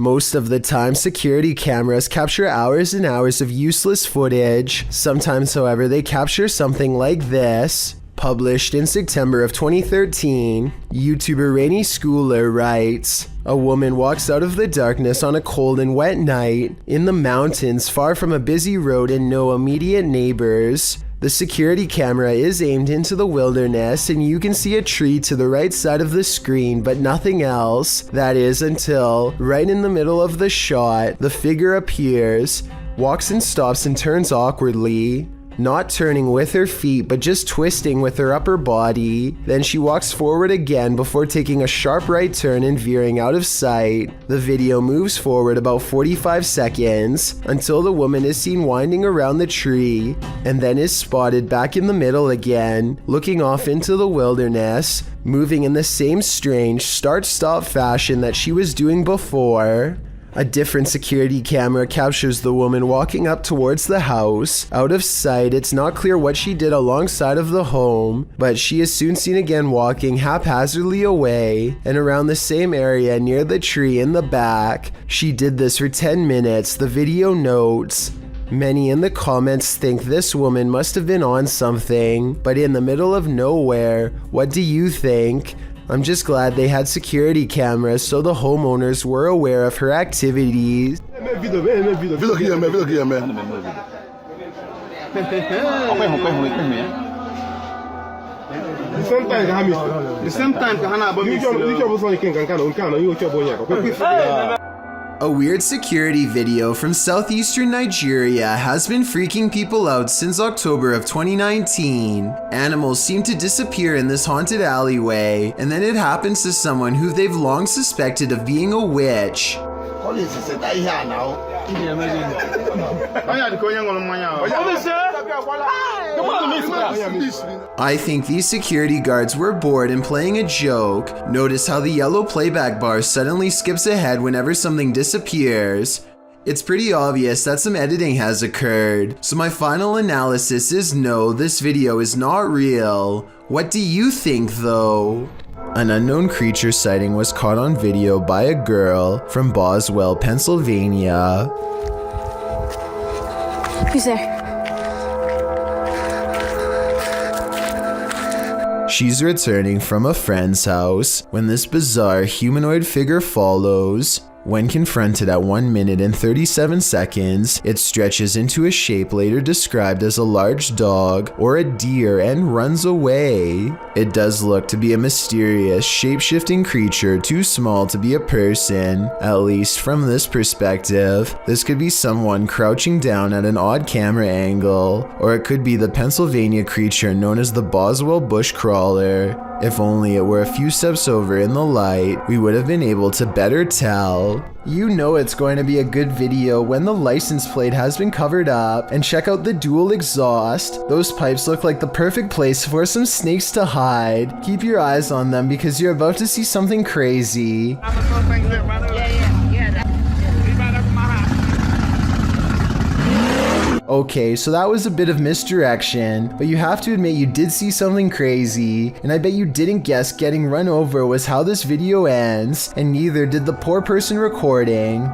Most of the time, security cameras capture hours and hours of useless footage. Sometimes, however, they capture something like this. Published in September of 2013, YouTuber Rainy Schooler writes, "A woman walks out of the darkness on a cold and wet night in the mountains far from a busy road and no immediate neighbors. The security camera is aimed into the wilderness and you can see a tree to the right side of the screen but nothing else. That is until, right in the middle of the shot, the figure appears, walks and stops and turns awkwardly. Not turning with her feet but just twisting with her upper body. Then she walks forward again before taking a sharp right turn and veering out of sight. The video moves forward about 45 seconds until the woman is seen winding around the tree and then is spotted back in the middle again, looking off into the wilderness, moving in the same strange start-stop fashion that she was doing before." A different security camera captures the woman walking up towards the house. Out of sight, it's not clear what she did alongside of the home, but she is soon seen again walking haphazardly away and around the same area near the tree in the back. She did this for 10 minutes, the video notes. Many in the comments think this woman must have been on something, but in the middle of nowhere. What do you think? I'm just glad they had security cameras so the homeowners were aware of her activities. A weird security video from southeastern Nigeria has been freaking people out since October of 2019. Animals seem to disappear in this haunted alleyway, and then it happens to someone who they've long suspected of being a witch. I think these security guards were bored and playing a joke. Notice how the yellow playback bar suddenly skips ahead whenever something disappears. It's pretty obvious that some editing has occurred. So my final analysis is no, this video is not real. What do you think though? An unknown creature sighting was caught on video by a girl from Boswell, Pennsylvania. Who's there? She's returning from a friend's house when this bizarre humanoid figure follows. When confronted at 1 minute and 37 seconds, it stretches into a shape later described as a large dog or a deer and runs away. It does look to be a mysterious, shape-shifting creature too small to be a person, at least from this perspective. This could be someone crouching down at an odd camera angle, or it could be the Pennsylvania creature known as the Boswell bushcrawler. If only it were a few steps over in the light, we would have been able to better tell. You know it's going to be a good video when the license plate has been covered up, and check out the dual exhaust. Those pipes look like the perfect place for some snakes to hide. Keep your eyes on them because you're about to see something crazy. Okay, so that was a bit of misdirection, but you have to admit you did see something crazy, and I bet you didn't guess getting run over was how this video ends, and neither did the poor person recording.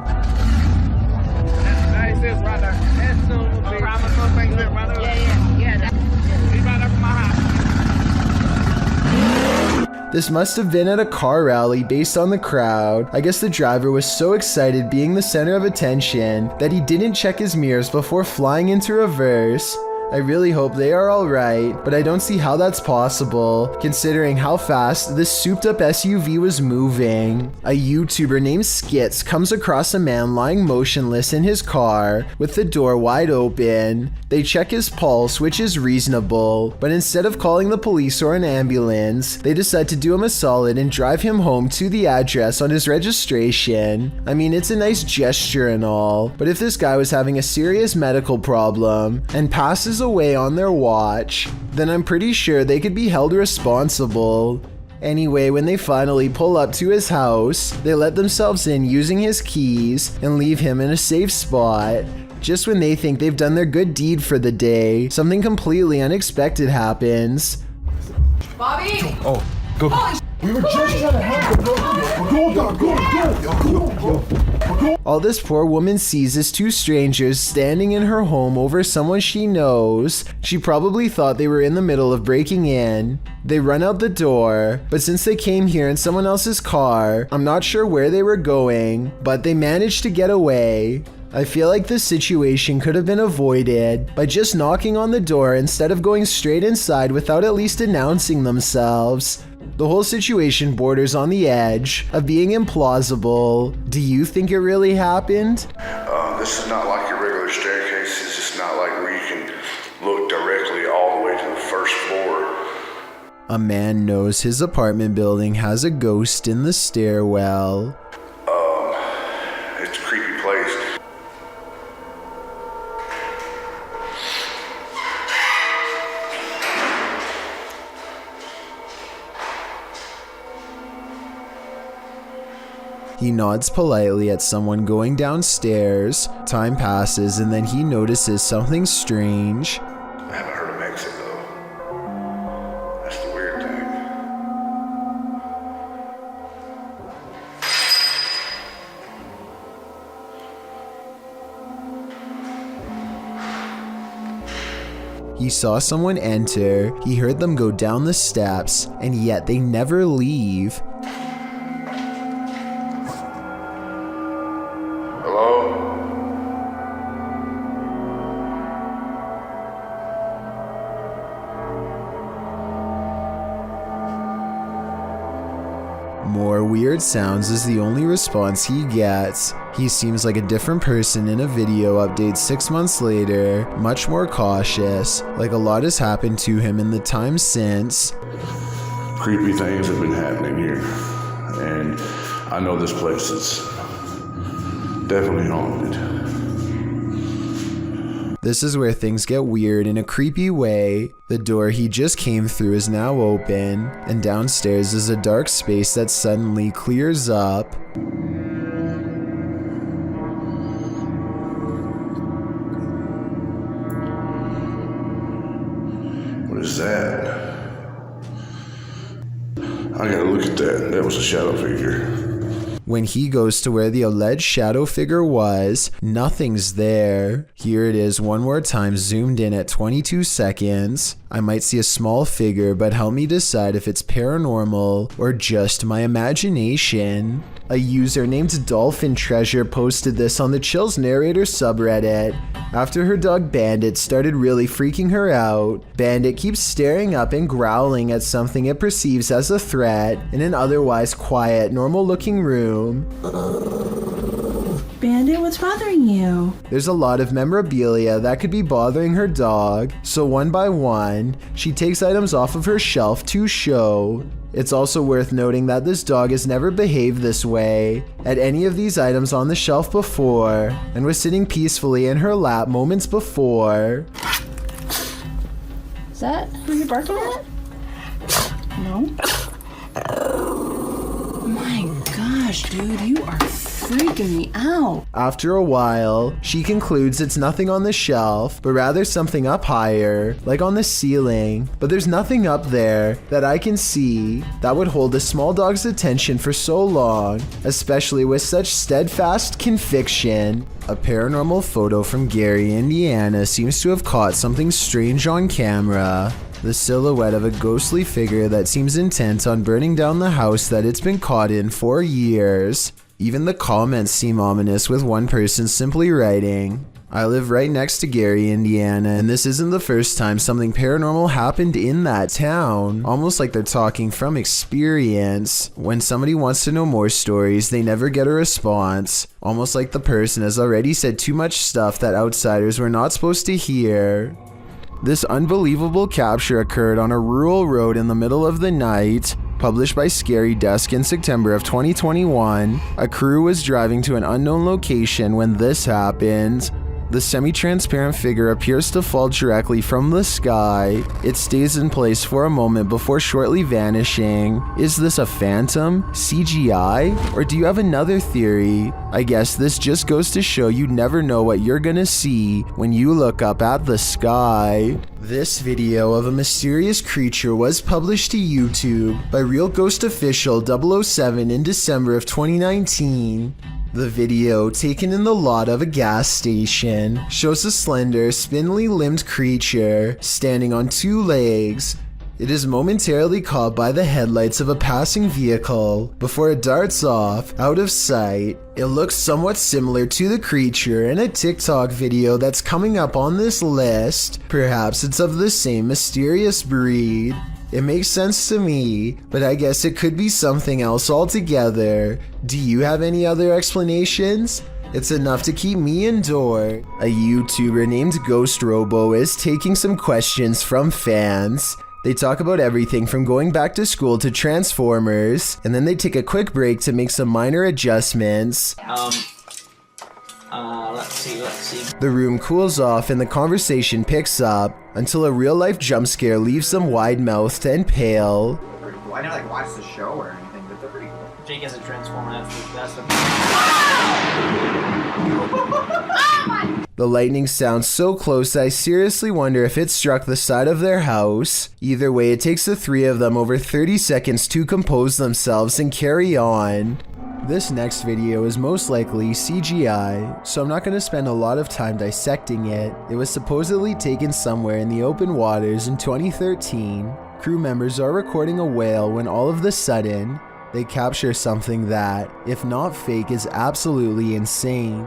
This must have been at a car rally based on the crowd. I guess the driver was so excited being the center of attention that he didn't check his mirrors before flying into reverse. I really hope they are alright, but I don't see how that's possible, considering how fast this souped-up SUV was moving. A YouTuber named Skits comes across a man lying motionless in his car, with the door wide open. They check his pulse, which is reasonable, but instead of calling the police or an ambulance, they decide to do him a solid and drive him home to the address on his registration. I mean, it's a nice gesture and all, but if this guy was having a serious medical problem and passes away on their watch, then I'm pretty sure they could be held responsible. Anyway, when they finally pull up to his house, they let themselves in using his keys and leave him in a safe spot. Just when they think they've done their good deed for the day, something completely unexpected happens. Bobby! Oh, go. Holy We were just trying to help him, bro. Go. All this poor woman sees is two strangers standing in her home over someone she knows. She probably thought they were in the middle of breaking in. They run out the door, but since they came here in someone else's car, I'm not sure where they were going, but they managed to get away. I feel like this situation could have been avoided by just knocking on the door instead of going straight inside without at least announcing themselves. The whole situation borders on the edge of being implausible. Do you think it really happened? This is not like your regular staircase. It's just not like where you can look directly all the way to the first floor. A man knows his apartment building has a ghost in the stairwell. It's a creepy place. He nods politely at someone going downstairs. Time passes and then he notices something strange. I haven't heard him exit though. That's the weird thing. He saw someone enter, he heard them go down the steps, and yet they never leave. More weird sounds is the only response he gets. He seems like a different person in a video update 6 months later, much more cautious, like a lot has happened to him in the time since. Creepy things have been happening here, and I know this place is definitely haunted. This is where things get weird in a creepy way. The door he just came through is now open, and downstairs is a dark space that suddenly clears up. What is that? I gotta look at that. That was a shadow figure. When he goes to where the alleged shadow figure was, nothing's there. Here it is one more time, zoomed in at 22 seconds. I might see a small figure, but help me decide if it's paranormal or just my imagination. A user named Dolphin Treasure posted this on the Chills Narrator subreddit. After her dog Bandit started really freaking her out, Bandit keeps staring up and growling at something it perceives as a threat in an otherwise quiet, normal-looking room. Bandit, what's bothering you? There's a lot of memorabilia that could be bothering her dog, so one by one, she takes items off of her shelf to show. It's also worth noting that this dog has never behaved this way at any of these items on the shelf before, and was sitting peacefully in her lap moments before. Is that who you're barking at? No? Oh my gosh, dude, you are freaking me out. After a while, she concludes it's nothing on the shelf, but rather something up higher, like on the ceiling. But there's nothing up there that I can see that would hold a small dog's attention for so long, especially with such steadfast conviction. A paranormal photo from Gary, Indiana seems to have caught something strange on camera. The silhouette of a ghostly figure that seems intent on burning down the house that it's been caught in for years. Even the comments seem ominous, with one person simply writing, "I live right next to Gary, Indiana, and this isn't the first time something paranormal happened in that town." Almost like they're talking from experience. When somebody wants to know more stories, they never get a response. Almost like the person has already said too much stuff that outsiders were not supposed to hear. This unbelievable capture occurred on a rural road in the middle of the night. Published by Scary Desk in September of 2021, a crew was driving to an unknown location when this happened. The semi-transparent figure appears to fall directly from the sky. It stays in place for a moment before shortly vanishing. Is this a phantom, CGI, or do you have another theory? I guess this just goes to show you never know what you're gonna see when you look up at the sky. This video of a mysterious creature was published to YouTube by Real Ghost Official 007 in December of 2019. The video, taken in the lot of a gas station, shows a slender, spindly limbed creature standing on two legs. It is momentarily caught by the headlights of a passing vehicle before it darts off, out of sight. It looks somewhat similar to the creature in a TikTok video that's coming up on this list. Perhaps it's of the same mysterious breed. It makes sense to me, but I guess it could be something else altogether. Do you have any other explanations? It's enough to keep me indoors. A YouTuber named Ghost Robo is taking some questions from fans. They talk about everything from going back to school to Transformers, and then they take a quick break to make some minor adjustments. Let's see. The room cools off and the conversation picks up until a real-life jump scare leaves them wide-mouthed and pale. Pretty cool. I never watched the show or anything, but they're pretty cool. Jake has a Transformer, that's the The lightning sounds so close that I seriously wonder if it struck the side of their house. Either way, it takes the three of them over 30 seconds to compose themselves and carry on. This next video is most likely CGI, so I'm not going to spend a lot of time dissecting it. It was supposedly taken somewhere in the open waters in 2013. Crew members are recording a whale when all of a sudden, they capture something that, if not fake, is absolutely insane.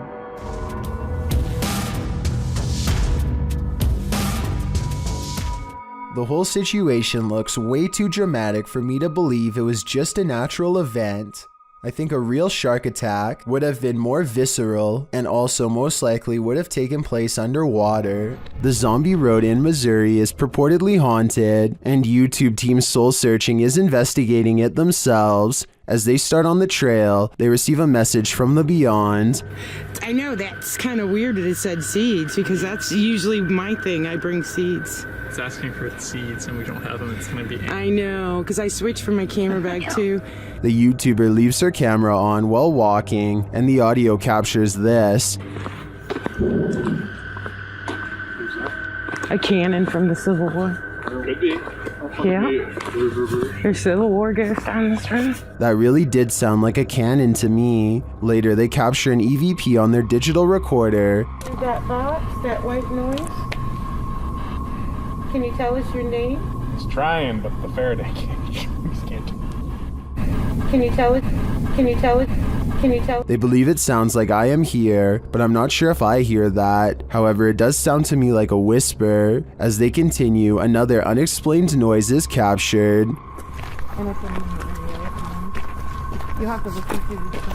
The whole situation looks way too dramatic for me to believe it was just a natural event. I think a real shark attack would have been more visceral and also most likely would have taken place underwater. The zombie road in Missouri is purportedly haunted, and YouTube Team Soul Searching is investigating it themselves. As they start on the trail, they receive a message from the beyond. I know that's kind of weird that it said seeds, because that's usually my thing. I bring seeds. It's asking for seeds and we don't have them. It's going to be... I know, because I switched from my camera bag too. The YouTuber leaves her camera on while walking, and the audio captures this. A cannon from the Civil War. Could be. Yeah. There's Civil War ghost on this road. That really did sound like a cannon to me. Later, they capture an EVP on their digital recorder. That box, that white noise. Can you tell us your name? He's trying, but the Faraday cage. Can you tell us? Can you tell us? Can you tell? They believe it sounds like I am here, but I'm not sure if I hear that. However, it does sound to me like a whisper. As they continue, another unexplained noise is captured. You have to listen to the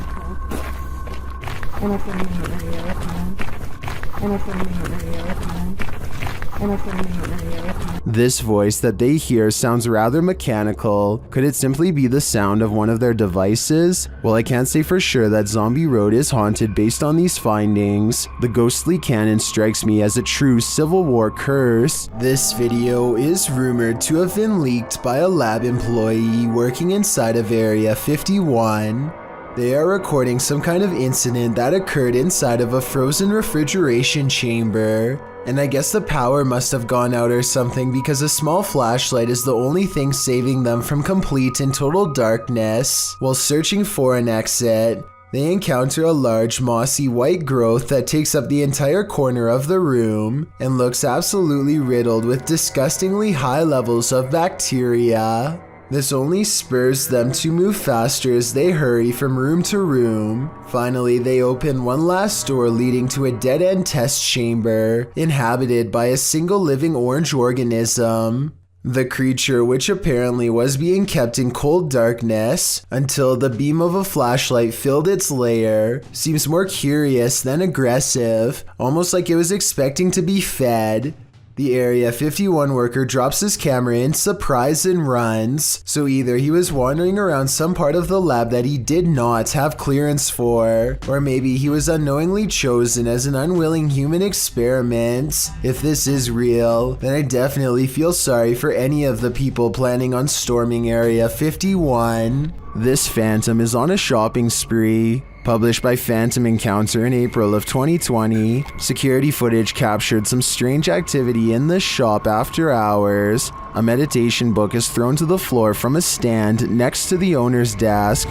This voice that they hear sounds rather mechanical. Could it simply be the sound of one of their devices? Well, I can't say for sure that Zombie Road is haunted based on these findings. The ghostly cannon strikes me as a true Civil War curse. This video is rumored to have been leaked by a lab employee working inside of Area 51. They are recording some kind of incident that occurred inside of a frozen refrigeration chamber. And I guess the power must have gone out or something, because a small flashlight is the only thing saving them from complete and total darkness. While searching for an exit, they encounter a large mossy white growth that takes up the entire corner of the room and looks absolutely riddled with disgustingly high levels of bacteria. This only spurs them to move faster as they hurry from room to room. Finally, they open one last door leading to a dead-end test chamber, inhabited by a single living orange organism. The creature, which apparently was being kept in cold darkness until the beam of a flashlight filled its lair, seems more curious than aggressive, almost like it was expecting to be fed. The Area 51 worker drops his camera in surprise and runs, so either he was wandering around some part of the lab that he did not have clearance for, or maybe he was unknowingly chosen as an unwilling human experiment. If this is real, then I definitely feel sorry for any of the people planning on storming Area 51. This phantom is on a shopping spree. Published by Phantom Encounter in April of 2020, security footage captured some strange activity in the shop after hours. A meditation book is thrown to the floor from a stand next to the owner's desk.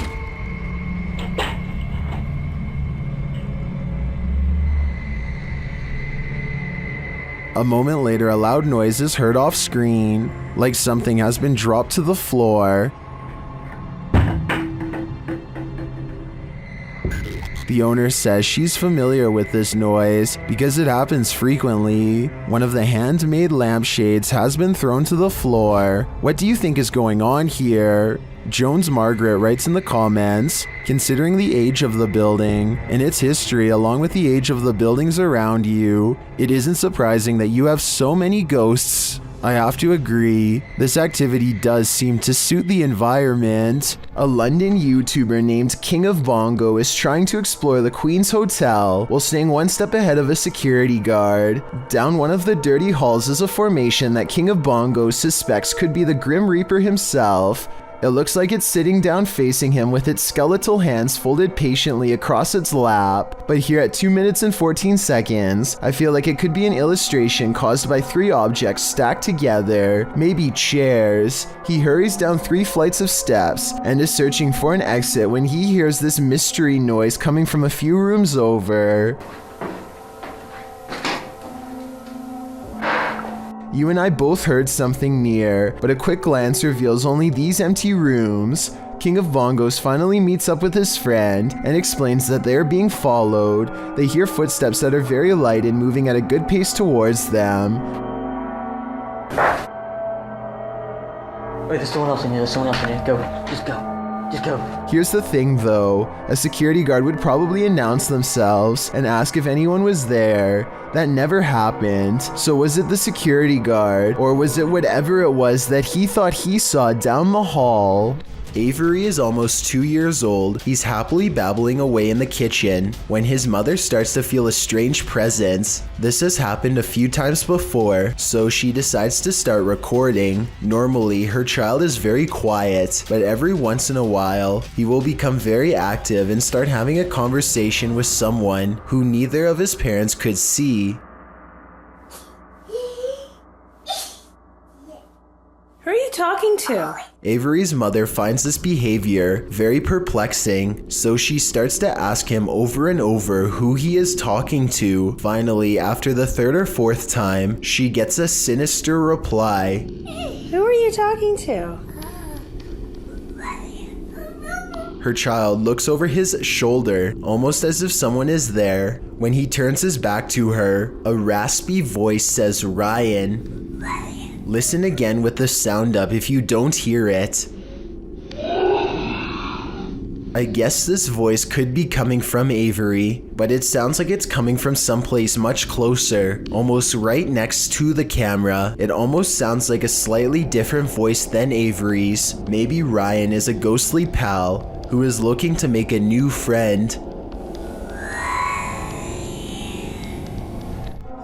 A moment later, a loud noise is heard off screen, like something has been dropped to the floor. The owner says she's familiar with this noise because it happens frequently. One of the handmade lampshades has been thrown to the floor. What do you think is going on here? Jones Margaret writes in the comments, considering the age of the building and its history along with the age of the buildings around you, it isn't surprising that you have so many ghosts. I have to agree, this activity does seem to suit the environment. A London YouTuber named King of Bongo is trying to explore the Queen's Hotel while staying one step ahead of a security guard. Down one of the dirty halls is a formation that King of Bongo suspects could be the Grim Reaper himself. It looks like it's sitting down facing him with its skeletal hands folded patiently across its lap. But here at 2 minutes and 14 seconds, I feel like it could be an illustration caused by 3 objects stacked together, maybe chairs. He hurries down 3 flights of steps and is searching for an exit when he hears this mystery noise coming from a few rooms over. You and I both heard something near, but a quick glance reveals only these empty rooms. King of Bongos finally meets up with his friend and explains that they are being followed. They hear footsteps that are very light and moving at a good pace towards them. Wait, there's someone else in here. There's someone else in here. Go. Just go. Just go. Here's the thing though, a security guard would probably announce themselves and ask if anyone was there. That never happened. So was it the security guard, or was it whatever it was that he thought he saw down the hall? Avery is almost 2 years old. He's happily babbling away in the kitchen when his mother starts to feel a strange presence. This has happened a few times before, so she decides to start recording. Normally, her child is very quiet, but every once in a while, he will become very active and start having a conversation with someone who neither of his parents could see. Who are you talking to? Avery's mother finds this behavior very perplexing, so she starts to ask him over and over who he is talking to. Finally, after the 3rd or 4th time, she gets a sinister reply. Who are you talking to? Her child looks over his shoulder, almost as if someone is there. When he turns his back to her, a raspy voice says, "Ryan." Listen again with the sound up if you don't hear it. I guess this voice could be coming from Avery, but it sounds like it's coming from someplace much closer, almost right next to the camera. It almost sounds like a slightly different voice than Avery's. Maybe Ryan is a ghostly pal who is looking to make a new friend.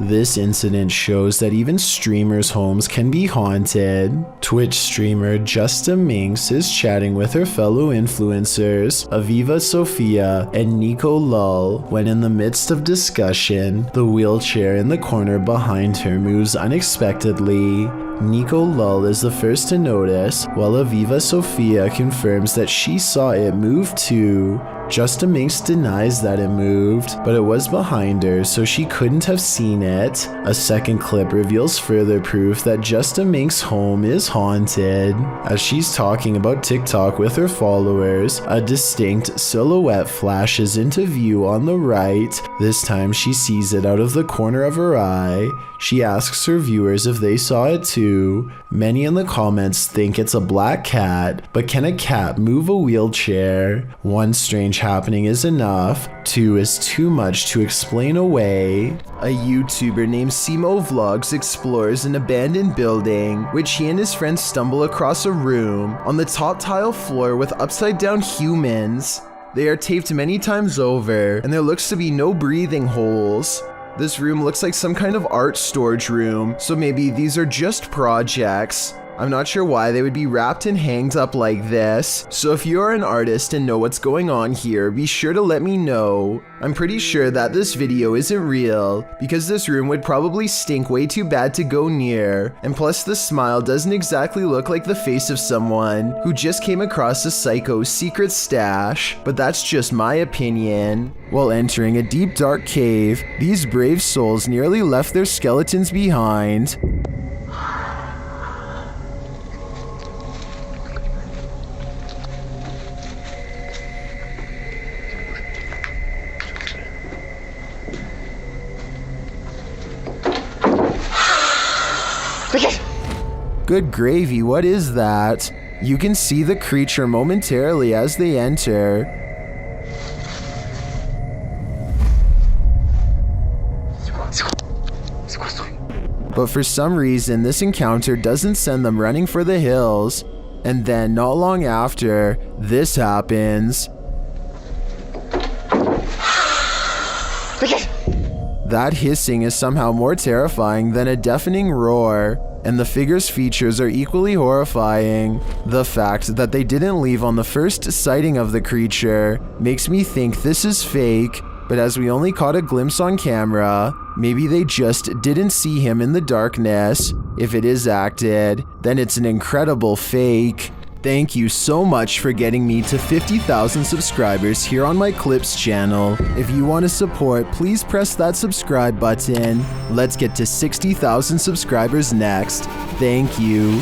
This incident shows that even streamers' homes can be haunted. Twitch streamer Justa Minx is chatting with her fellow influencers, Aviva Sophia and Nico Lull, when in the midst of discussion, the wheelchair in the corner behind her moves unexpectedly. Nico Lull is the first to notice, while Aviva Sophia confirms that she saw it move too. Justa Minx denies that it moved, but it was behind her, so she couldn't have seen it. A second clip reveals further proof that Justa Minx's home is haunted. As she's talking about TikTok with her followers, a distinct silhouette flashes into view on the right. This time she sees it out of the corner of her eye. She asks her viewers if they saw it too. Many in the comments think it's a black cat, but can a cat move a wheelchair? One strange happening is enough, 2 is too much to explain away. A YouTuber named Simo Vlogs explores an abandoned building, which he and his friends stumble across a room on the top tile floor with upside down humans. They are taped many times over, and there looks to be no breathing holes. This room looks like some kind of art storage room, so maybe these are just projects. I'm not sure why they would be wrapped and hanged up like this. So if you're an artist and know what's going on here, be sure to let me know. I'm pretty sure that this video isn't real, because this room would probably stink way too bad to go near, and plus the smile doesn't exactly look like the face of someone who just came across a psycho's secret stash, but that's just my opinion. While entering a deep dark cave, these brave souls nearly left their skeletons behind. Good gravy, what is that? You can see the creature momentarily as they enter. But for some reason, this encounter doesn't send them running for the hills. And then, not long after, this happens. That hissing is somehow more terrifying than a deafening roar. And the figure's features are equally horrifying. The fact that they didn't leave on the first sighting of the creature makes me think this is fake, but as we only caught a glimpse on camera, maybe they just didn't see him in the darkness. If it is acted, then it's an incredible fake. Thank you so much for getting me to 50,000 subscribers here on my Clips channel. If you want to support, please press that subscribe button. Let's get to 60,000 subscribers next. Thank you.